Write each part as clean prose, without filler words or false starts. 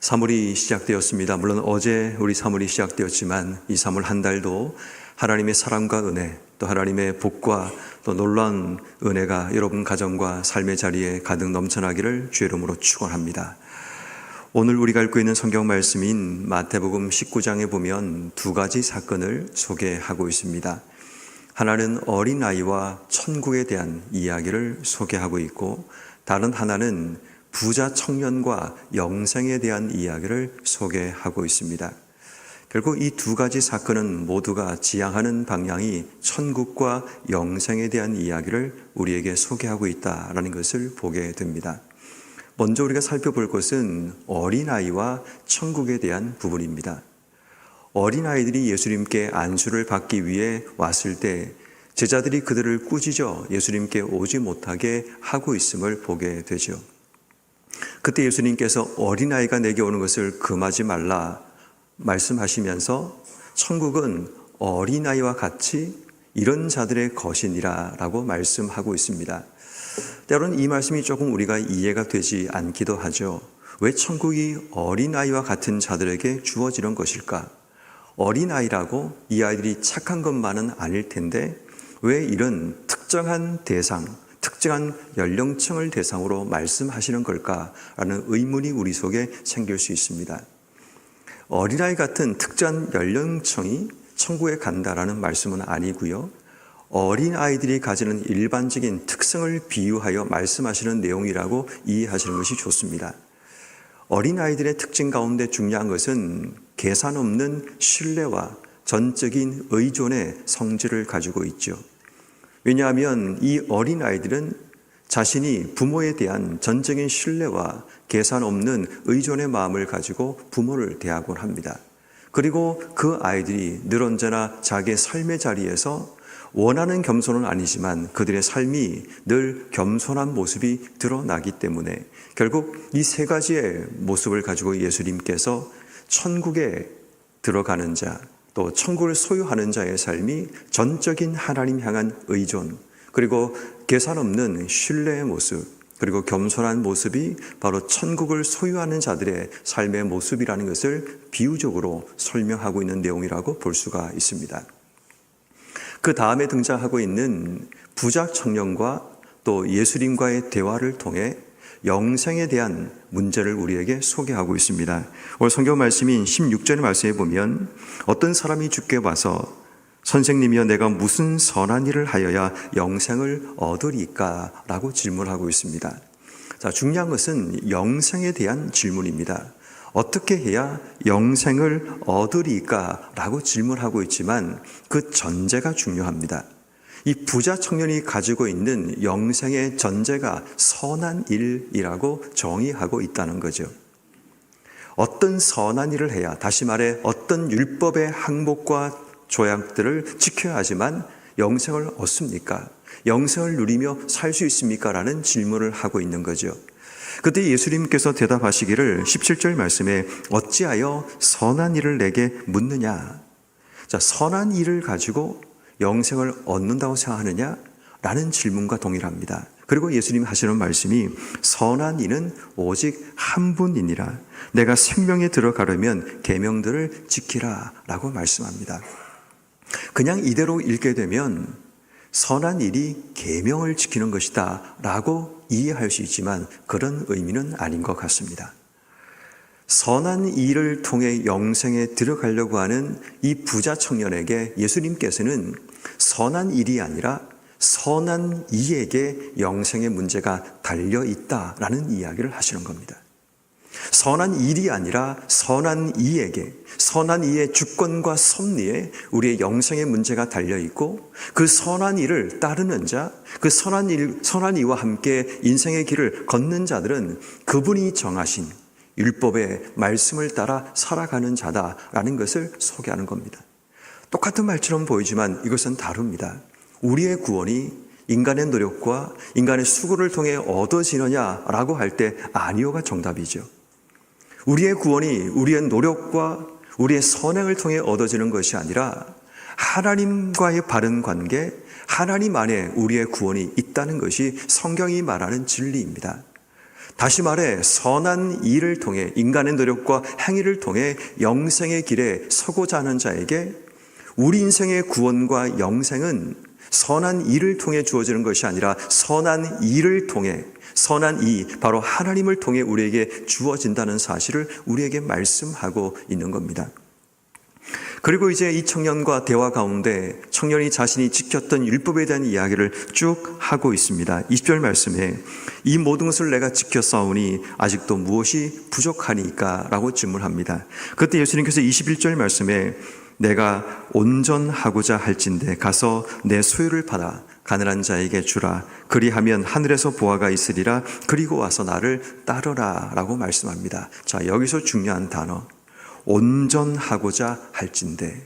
3월이 시작되었습니다. 물론 어제 우리 3월이 시작되었지만 이 3월 한 달도 하나님의 사랑과 은혜, 또 하나님의 복과 또 놀라운 은혜가 여러분 가정과 삶의 자리에 가득 넘쳐나기를 주의 이름으로 축원합니다. 오늘 우리가 읽고 있는 성경 말씀인 마태복음 19장에 보면 두 가지 사건을 소개하고 있습니다. 하나는 어린아이와 천국에 대한 이야기를 소개하고 있고, 다른 하나는 부자 청년과 영생에 대한 이야기를 소개하고 있습니다. 결국 이 두 가지 사건은 모두가 지향하는 방향이 천국과 영생에 대한 이야기를 우리에게 소개하고 있다는 것을 보게 됩니다. 먼저 우리가 살펴볼 것은 어린아이와 천국에 대한 부분입니다. 어린아이들이 예수님께 안수를 받기 위해 왔을 때 제자들이 그들을 꾸짖어 예수님께 오지 못하게 하고 있음을 보게 되죠. 그때 예수님께서 어린아이가 내게 오는 것을 금하지 말라 말씀하시면서 천국은 어린아이와 같이 이런 자들의 것이니라 라고 말씀하고 있습니다. 때로는 이 말씀이 조금 우리가 이해가 되지 않기도 하죠. 왜 천국이 어린아이와 같은 자들에게 주어지는 것일까? 어린아이라고 이 아이들이 착한 것만은 아닐 텐데 왜 이런 특정한 대상, 특정한 연령층을 대상으로 말씀하시는 걸까라는 의문이 우리 속에 생길 수 있습니다. 어린아이 같은 특정한 연령층이 천국에 간다라는 말씀은 아니고요. 어린아이들이 가지는 일반적인 특성을 비유하여 말씀하시는 내용이라고 이해하시는 것이 좋습니다. 어린아이들의 특징 가운데 중요한 것은 계산 없는 신뢰와 전적인 의존의 성질을 가지고 있죠. 왜냐하면 이 어린아이들은 자신이 부모에 대한 전적인 신뢰와 계산 없는 의존의 마음을 가지고 부모를 대하곤 합니다. 그리고 그 아이들이 늘 언제나 자기의 삶의 자리에서 원하는 겸손은 아니지만 그들의 삶이 늘 겸손한 모습이 드러나기 때문에 결국 이 세 가지의 모습을 가지고 예수님께서 천국에 들어가는 자, 또 천국을 소유하는 자의 삶이 전적인 하나님 향한 의존, 그리고 계산 없는 신뢰의 모습, 그리고 겸손한 모습이 바로 천국을 소유하는 자들의 삶의 모습이라는 것을 비유적으로 설명하고 있는 내용이라고 볼 수가 있습니다. 그 다음에 등장하고 있는 부자 청년과 또 예수님과의 대화를 통해 영생에 대한 문제를 우리에게 소개하고 있습니다. 오늘 성경 말씀인 16절의 말씀에 보면 어떤 사람이 주께 와서 선생님이여 내가 무슨 선한 일을 하여야 영생을 얻으리까? 라고 질문하고 있습니다. 자, 중요한 것은 영생에 대한 질문입니다. 어떻게 해야 영생을 얻으리까? 라고 질문하고 있지만 그 전제가 중요합니다. 이 부자 청년이 가지고 있는 영생의 전제가 선한 일이라고 정의하고 있다는 거죠. 어떤 선한 일을 해야, 다시 말해 어떤 율법의 항목과 조약들을 지켜야 하지만 영생을 얻습니까? 영생을 누리며 살 수 있습니까? 라는 질문을 하고 있는 거죠. 그때 예수님께서 대답하시기를 17절 말씀에 어찌하여 선한 일을 내게 묻느냐? 자, 선한 일을 가지고 영생을 얻는다고 생각하느냐? 라는 질문과 동일합니다. 그리고 예수님 하시는 말씀이 선한 이는 오직 한 분이니라. 내가 생명에 들어가려면 계명들을 지키라 라고 말씀합니다. 그냥 이대로 읽게 되면 선한 일이 계명을 지키는 것이다 라고 이해할 수 있지만 그런 의미는 아닌 것 같습니다. 선한 일을 통해 영생에 들어가려고 하는 이 부자 청년에게 예수님께서는 선한 일이 아니라 선한 이에게 영생의 문제가 달려있다라는 이야기를 하시는 겁니다. 선한 일이 아니라 선한 이에게, 선한 이의 주권과 섭리에 우리의 영생의 문제가 달려있고 그 선한 일을 따르는 자, 그 선한 이와 함께 인생의 길을 걷는 자들은 그분이 정하신 율법의 말씀을 따라 살아가는 자다라는 것을 소개하는 겁니다. 똑같은 말처럼 보이지만 이것은 다릅니다. 우리의 구원이 인간의 노력과 인간의 수고를 통해 얻어지느냐라고 할 때 아니요가 정답이죠. 우리의 구원이 우리의 노력과 우리의 선행을 통해 얻어지는 것이 아니라 하나님과의 바른 관계, 하나님 안에 우리의 구원이 있다는 것이 성경이 말하는 진리입니다. 다시 말해 선한 일을 통해 인간의 노력과 행위를 통해 영생의 길에 서고자 하는 자에게 우리 인생의 구원과 영생은 선한 일을 통해 주어지는 것이 아니라 선한 일을 통해 선한 이 바로 하나님을 통해 우리에게 주어진다는 사실을 우리에게 말씀하고 있는 겁니다. 그리고 이제 이 청년과 대화 가운데 청년이 자신이 지켰던 율법에 대한 이야기를 쭉 하고 있습니다. 20절 말씀에 이 모든 것을 내가 지켰사오니 아직도 무엇이 부족하니까? 라고 질문합니다. 그때 예수님께서 21절 말씀에 내가 온전하고자 할진대 가서 내 소유를 받아 가난한 자에게 주라. 그리하면 하늘에서 보화가 있으리라. 그리고 와서 나를 따르라 라고 말씀합니다. 자, 여기서 중요한 단어 온전하고자 할진대.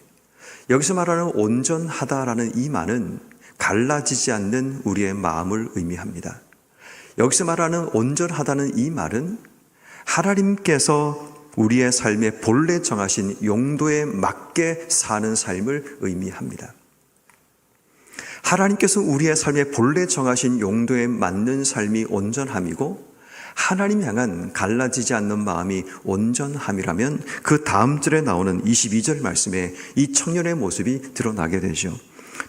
여기서 말하는 온전하다라는 이 말은 갈라지지 않는 우리의 마음을 의미합니다. 여기서 말하는 온전하다는 이 말은 하나님께서 우리의 삶의 본래 정하신 용도에 맞게 사는 삶을 의미합니다. 하나님께서 우리의 삶의 본래 정하신 용도에 맞는 삶이 온전함이고 하나님 향한 갈라지지 않는 마음이 온전함이라면 그 다음 절에 나오는 22절 말씀에 이 청년의 모습이 드러나게 되죠.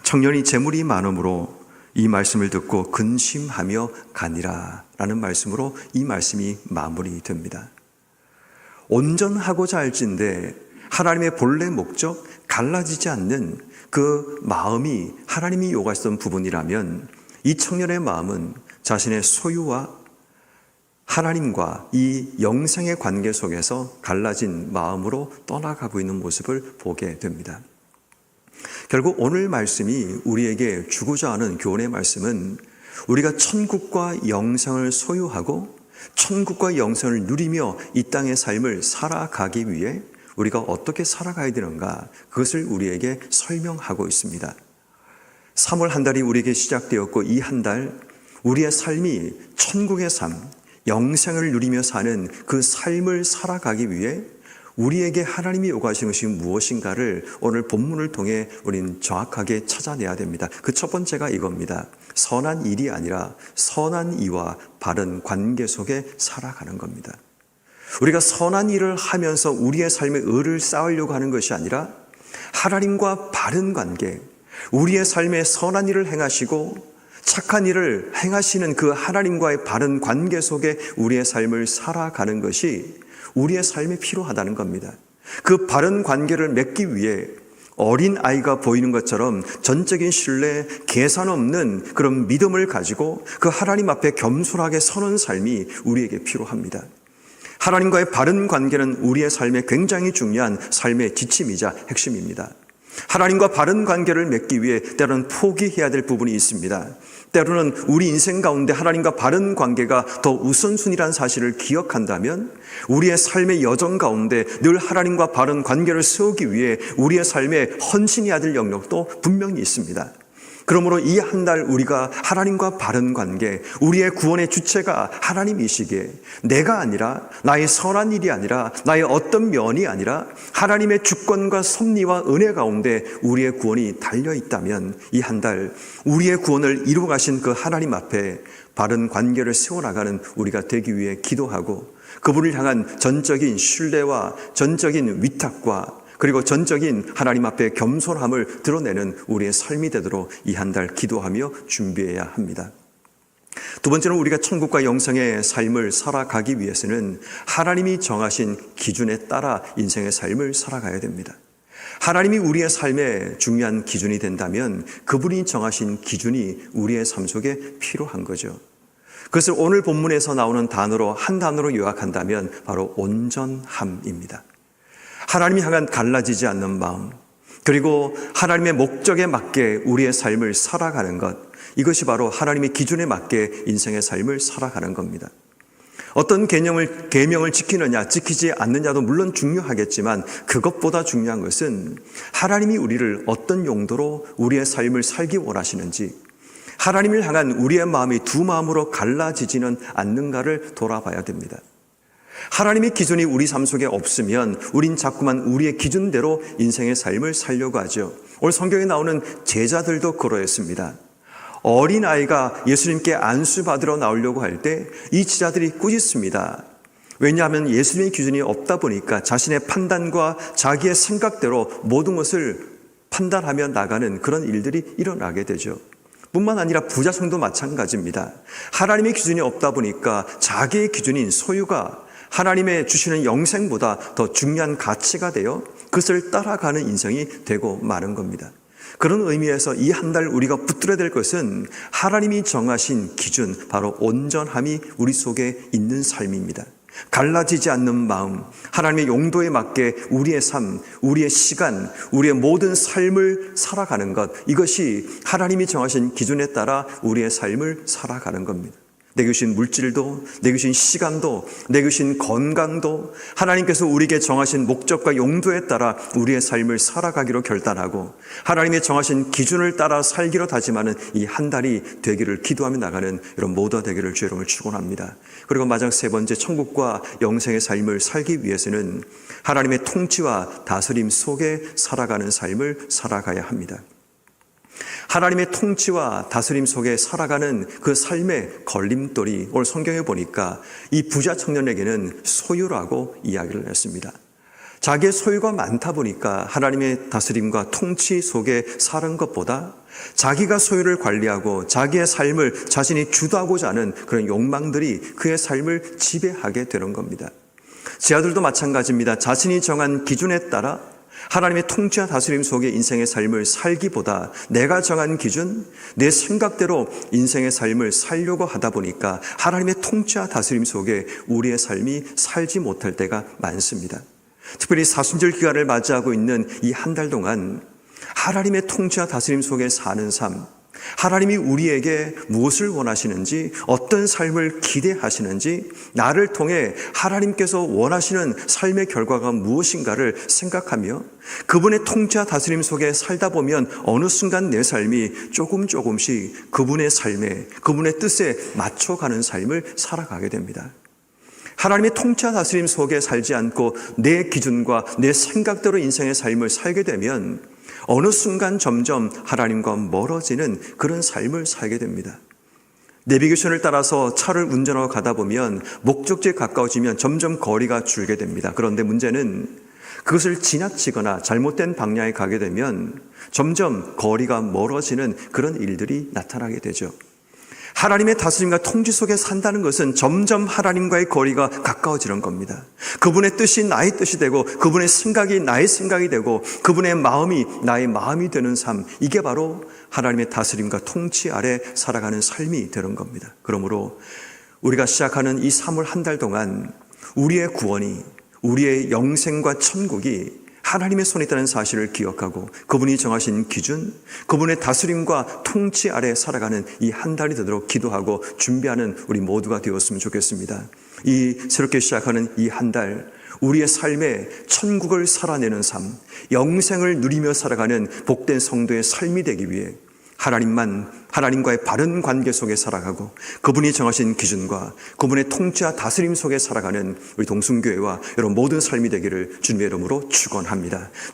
청년이 재물이 많음으로 이 말씀을 듣고 근심하며 가니라 라는 말씀으로 이 말씀이 마무리됩니다. 온전하고자 할진대 하나님의 본래 목적, 갈라지지 않는 그 마음이 하나님이 요구하셨던 부분이라면 이 청년의 마음은 자신의 소유와 하나님과 이 영생의 관계 속에서 갈라진 마음으로 떠나가고 있는 모습을 보게 됩니다. 결국 오늘 말씀이 우리에게 주고자 하는 교훈의 말씀은 우리가 천국과 영생을 소유하고 천국과 영생을 누리며 이 땅의 삶을 살아가기 위해 우리가 어떻게 살아가야 되는가, 그것을 우리에게 설명하고 있습니다. 3월 한 달이 우리에게 시작되었고 이 한 달 우리의 삶이 천국의 삶, 영생을 누리며 사는 그 삶을 살아가기 위해 우리에게 하나님이 요구하시는 것이 무엇인가를 오늘 본문을 통해 우리는 정확하게 찾아내야 됩니다. 그 첫 번째가 이겁니다. 선한 일이 아니라 선한 이와 바른 관계 속에 살아가는 겁니다. 우리가 선한 일을 하면서 우리의 삶의 의를 쌓으려고 하는 것이 아니라 하나님과 바른 관계, 우리의 삶에 선한 일을 행하시고 착한 일을 행하시는 그 하나님과의 바른 관계 속에 우리의 삶을 살아가는 것이 우리의 삶에 필요하다는 겁니다. 그 바른 관계를 맺기 위해 어린 아이가 보이는 것처럼 전적인 신뢰, 계산 없는 그런 믿음을 가지고 그 하나님 앞에 겸손하게 서는 삶이 우리에게 필요합니다. 하나님과의 바른 관계는 우리의 삶에 굉장히 중요한 삶의 지침이자 핵심입니다. 하나님과 바른 관계를 맺기 위해 때로는 포기해야 될 부분이 있습니다. 때로는 우리 인생 가운데 하나님과 바른 관계가 더 우선순위라는 사실을 기억한다면 우리의 삶의 여정 가운데 늘 하나님과 바른 관계를 세우기 위해 우리의 삶에 헌신해야 될 영역도 분명히 있습니다. 그러므로 이 한 달 우리가 하나님과 바른 관계, 우리의 구원의 주체가 하나님이시기에 내가 아니라 나의 선한 일이 아니라 나의 어떤 면이 아니라 하나님의 주권과 섭리와 은혜 가운데 우리의 구원이 달려있다면 이 한 달 우리의 구원을 이루어 가신 그 하나님 앞에 바른 관계를 세워나가는 우리가 되기 위해 기도하고 그분을 향한 전적인 신뢰와 전적인 위탁과 그리고 전적인 하나님 앞에 겸손함을 드러내는 우리의 삶이 되도록 이 한 달 기도하며 준비해야 합니다. 두 번째는 우리가 천국과 영생의 삶을 살아가기 위해서는 하나님이 정하신 기준에 따라 인생의 삶을 살아가야 됩니다. 하나님이 우리의 삶의 중요한 기준이 된다면 그분이 정하신 기준이 우리의 삶 속에 필요한 거죠. 그것을 오늘 본문에서 나오는 단어로 한 단어로 요약한다면 바로 온전함입니다. 하나님이 향한 갈라지지 않는 마음, 그리고 하나님의 목적에 맞게 우리의 삶을 살아가는 것, 이것이 바로 하나님의 기준에 맞게 인생의 삶을 살아가는 겁니다. 어떤 계명을 지키느냐 지키지 않느냐도 물론 중요하겠지만 그것보다 중요한 것은 하나님이 우리를 어떤 용도로 우리의 삶을 살기 원하시는지, 하나님을 향한 우리의 마음이 두 마음으로 갈라지지는 않는가를 돌아봐야 됩니다. 하나님의 기준이 우리 삶 속에 없으면 우린 자꾸만 우리의 기준대로 인생의 삶을 살려고 하죠. 오늘 성경에 나오는 제자들도 그러했습니다. 어린아이가 예수님께 안수받으러 나오려고 할 때 이 제자들이 꾸짖습니다. 왜냐하면 예수님의 기준이 없다 보니까 자신의 판단과 자기의 생각대로 모든 것을 판단하며 나가는 그런 일들이 일어나게 되죠. 뿐만 아니라 부자성도 마찬가지입니다. 하나님의 기준이 없다 보니까 자기의 기준인 소유가 하나님의 주시는 영생보다 더 중요한 가치가 되어 그것을 따라가는 인생이 되고 마는 겁니다. 그런 의미에서 이 한 달 우리가 붙들어야 될 것은 하나님이 정하신 기준, 바로 온전함이 우리 속에 있는 삶입니다. 갈라지지 않는 마음, 하나님의 용도에 맞게 우리의 삶, 우리의 시간, 우리의 모든 삶을 살아가는 것, 이것이 하나님이 정하신 기준에 따라 우리의 삶을 살아가는 겁니다. 내게 주신 물질도, 내게 주신 시간도, 내게 주신 건강도 하나님께서 우리에게 정하신 목적과 용도에 따라 우리의 삶을 살아가기로 결단하고 하나님의 정하신 기준을 따라 살기로 다짐하는 이 한 달이 되기를 기도하며 나가는 이런 모두가 되기를 주의 이름으로 축원합니다. 그리고 마지막 세 번째, 천국과 영생의 삶을 살기 위해서는 하나님의 통치와 다스림 속에 살아가는 삶을 살아가야 합니다. 하나님의 통치와 다스림 속에 살아가는 그 삶의 걸림돌이 오늘 성경에 보니까 이 부자 청년에게는 소유라고 이야기를 했습니다. 자기의 소유가 많다 보니까 하나님의 다스림과 통치 속에 사는 것보다 자기가 소유를 관리하고 자기의 삶을 자신이 주도하고자 하는 그런 욕망들이 그의 삶을 지배하게 되는 겁니다. 제 아들도 마찬가지입니다. 자신이 정한 기준에 따라 하나님의 통치와 다스림 속에 인생의 삶을 살기보다 내가 정한 기준, 내 생각대로 인생의 삶을 살려고 하다 보니까 하나님의 통치와 다스림 속에 우리의 삶이 살지 못할 때가 많습니다. 특별히 사순절 기간을 맞이하고 있는 이 한 달 동안 하나님의 통치와 다스림 속에 사는 삶, 하나님이 우리에게 무엇을 원하시는지, 어떤 삶을 기대하시는지, 나를 통해 하나님께서 원하시는 삶의 결과가 무엇인가를 생각하며 그분의 통치와 다스림 속에 살다 보면 어느 순간 내 삶이 조금씩 그분의 삶에, 그분의 뜻에 맞춰가는 삶을 살아가게 됩니다. 하나님의 통치와 다스림 속에 살지 않고 내 기준과 내 생각대로 인생의 삶을 살게 되면 어느 순간 점점 하나님과 멀어지는 그런 삶을 살게 됩니다. 내비게이션을 따라서 차를 운전하고 가다 보면 목적지에 가까워지면 점점 거리가 줄게 됩니다. 그런데 문제는 그것을 지나치거나 잘못된 방향에 가게 되면 점점 거리가 멀어지는 그런 일들이 나타나게 되죠. 하나님의 다스림과 통치 속에 산다는 것은 점점 하나님과의 거리가 가까워지는 겁니다. 그분의 뜻이 나의 뜻이 되고 그분의 생각이 나의 생각이 되고 그분의 마음이 나의 마음이 되는 삶, 이게 바로 하나님의 다스림과 통치 아래 살아가는 삶이 되는 겁니다. 그러므로 우리가 시작하는 이 3월 한 달 동안 우리의 구원이, 우리의 영생과 천국이 하나님의 손에 있다는 사실을 기억하고 그분이 정하신 기준, 그분의 다스림과 통치 아래 살아가는 이 한 달이 되도록 기도하고 준비하는 우리 모두가 되었으면 좋겠습니다. 이 새롭게 시작하는 이 한 달, 우리의 삶에 천국을 살아내는 삶, 영생을 누리며 살아가는 복된 성도의 삶이 되기 위해 하나님과의 바른 관계 속에 살아가고 그분이 정하신 기준과 그분의 통치와 다스림 속에 살아가는 우리 동순교회와 여러분 모든 삶이 되기를 주님의 이름으로 축원합니다.